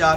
4،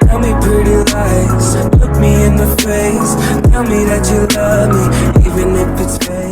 Tell me pretty lies, look me in the face, tell me that you love me, even if it's fake.